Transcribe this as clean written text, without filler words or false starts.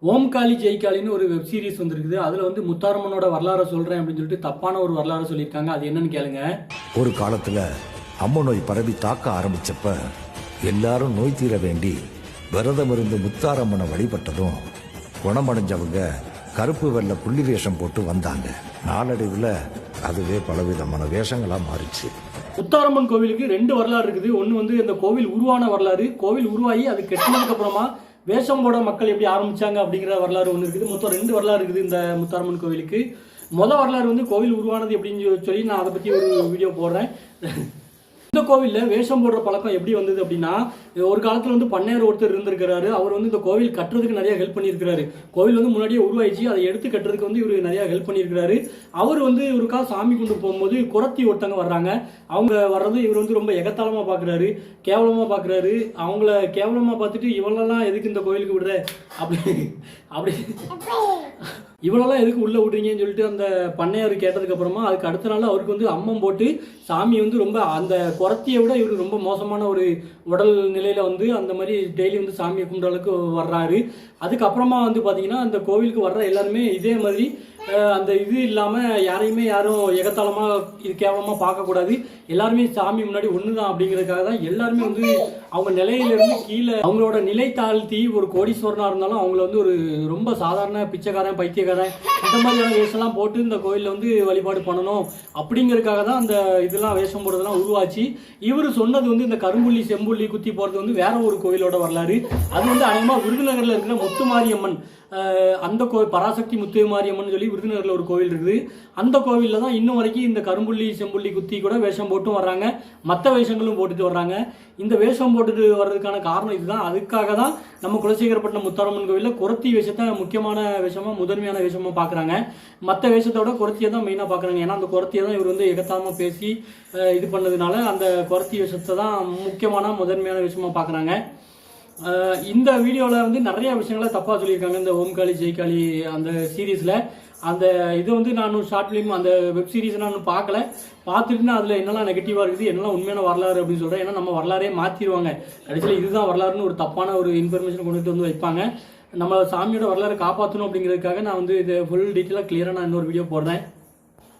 ஓம் காளி ஜெய் காளின்னு ஒரு web series வந்திருக்குது. அதுல வந்து முத்தாரம்மனோட வரலாறை சொல்றேன் அப்படின்னு சொல்லிட்டு தப்பான ஒரு வரலாறு சொல்லியிருக்காங்க. அது என்னன்னு கேளுங்க. ஒரு காலத்துல அம்ம நோய் பரவி தாக்க ஆரம்பிச்சப்ப எல்லாரும் நோய் தீர வேண்டி விரதம் இருந்து முத்தாரம்மனை வழிபட்டதும் குணமடைஞ்சவங்க கருப்பு வெள்ளை புள்ளி வேஷம் போட்டு வந்தாங்க. நாளடைவில் அதுவே பலவிதமான வேஷங்களா மாறிச்சு. முத்தாரம்மன் கோவிலுக்கு ரெண்டு வரலாறு இருக்குது. ஒன்று வந்து இந்த கோவில் உருவான வரலாறு, கோவில் உருவாகி அது கட்டினதுக்கு அப்புறமா வேஷம் போட மக்கள் எப்படி ஆரம்பிச்சாங்க அப்படிங்கிற வரலாறு ஒன்று இருக்குது. மொத்தம் ரெண்டு வரலாறு இருக்குது இந்த முத்தாரம்மன் கோவிலுக்கு. வரலாறு வந்து கோவில் உருவானது எப்படின்னு சொல்லி நான் அதை பற்றி ஒரு வீடியோ போடுறேன். இந்த கோவிலில் வேஷம் போடுற பழக்கம் எப்படி வந்தது அப்படின்னா, ஒரு காலத்தில் வந்து பண்ணையார் ஒருத்தர் இருந்திருக்கிறாரு. அவர் வந்து இந்த கோவில் கட்டுறதுக்கு நிறைய ஹெல்ப் பண்ணியிருக்கிறாரு. கோவில் வந்து முன்னாடியே உருவாயிச்சு, அதை எடுத்து கட்டுறதுக்கு வந்து இவர் நிறைய ஹெல்ப் பண்ணியிருக்கிறாரு. அவர் வந்து இவருக்காக சாமி கொண்டு போகும்போது குரத்தி ஒருத்தங்க வர்றாங்க. அவங்க வர்றது இவர் வந்து ரொம்ப எகத்தாளமாக பார்க்குறாரு, கேவலமாக பார்க்குறாரு. அவங்கள கேவலமாக பார்த்துட்டு இவளெல்லாம் எதுக்கு இந்த கோவிலுக்கு விடுற அப்படி இவளெல்லாம் எதுக்கு உள்ளே விடுறீங்கன்னு சொல்லிட்டு அந்த பண்ணையார் கேட்டதுக்கு அப்புறமா அதுக்கு அடுத்த நாள் அவருக்கு வந்து அம்மம் போட்டு சாமி வந்து ரொம்ப அந்த குரத்தியை விட இவருக்கு ரொம்ப மோசமான ஒரு உடல் நிலையில வந்து அந்த மாதிரி டெய்லி வந்து சாமியை கும்பிட்ற அளவுக்கு வர்றாரு. அதுக்கப்புறமா வந்து பார்த்தீங்கன்னா அந்த கோவிலுக்கு வர்ற எல்லாருமே இதே மாதிரி அந்த இது இல்லாமல் யாரையுமே யாரும் எகத்தாளமாக இது கேவலமாக பார்க்கக்கூடாது, எல்லாருமே சாமி முன்னாடி ஒன்று தான் அப்படிங்கிறதுக்காக தான் எல்லாருமே வந்து அவங்க நிலையிலிருந்து கீழே அவங்களோட நிலை தாழ்த்தி ஒரு கோடீஸ்வரனாக இருந்தாலும் அவங்கள வந்து ஒரு ரொம்ப சாதாரண பிச்சைக்காரன் பைத்தியக்காரன் இந்த மாதிரியான வேஷம்லாம் போட்டு இந்த கோயிலில் வந்து வழிபாடு பண்ணணும் அப்படிங்கிறதுக்காக தான் அந்த இதெல்லாம் வேஷம் போடுறதெல்லாம் உருவாச்சு. இவர் சொன்னது வந்து இந்த கரும்புள்ளி செம்புள்ளி குத்தி போகிறது வந்து வேற ஒரு கோயிலோட வரலாறு. அது வந்து அநேகமாக விருதுநகரில் இருக்கிற முத்துமாரியம்மன், அந்த பராசக்தி முத்துமாரியம்மன் சொல்லி விருதுநகரில் ஒரு கோவில் இருக்குது. அந்த கோவிலில் தான் இன்னும் வரைக்கும் இந்த கரும்புள்ளி செம்புள்ளி குத்தி கூட வேஷம் போட்டும் வர்றாங்க, மற்ற வேஷங்களும் போட்டுட்டு வர்றாங்க. இந்த வேஷம் போட்டுட்டு வர்றதுக்கான காரணம் இதுதான். அதுக்காக தான் நம்ம குலசேகரப்பட்டினம் முத்தாரம்மன் கோவிலில் குரத்தி வேஷத்தை முக்கியமான வேஷமாக முதன்மையான வேஷமாக பார்க்குறாங்க. மற்ற வேஷத்தோட குரத்தியை தான் மெயினாக பார்க்குறாங்க. ஏன்னா அந்த குரத்தியை தான் இவர் வந்து எகத்தாமல் பேசி இது பண்ணதுனால அந்த குரத்தி வேஷத்தை தான் முக்கியமான முதன்மையான வேஷமாக பார்க்குறாங்க. இந்த வீடியோவில் வந்து நிறைய விஷயங்களை தப்பாக சொல்லியிருக்காங்க. இந்த ஓம் காளி ஜெய் காளி அந்த சீரீஸில் அந்த இது வந்து நான் ஷார்ட் ஃபிலிம் அந்த வெப் சீரிஸை நான் பார்க்கல. பார்த்துட்டுனா அதில் என்னெல்லாம் நெகட்டிவாக இருக்குது, என்னெல்லாம் உண்மையான வரலாறு அப்படின்னு சொல்கிறேன். ஏன்னா நம்ம வரலாறே மாற்றிடுவாங்க. கடைசியில் இதுதான் வரலாறுன்னு ஒரு தப்பான ஒரு இன்ஃபர்மேஷன் கொண்டுட்டு வந்து வைப்பாங்க. நம்ம சாமியோட வரலாறு காப்பாற்றணும் அப்படிங்கிறதுக்காக நான் வந்து இதை ஃபுல் டீட்டெயிலாக கிளியராக நான் இன்னொரு வீடியோ போடுறேன்.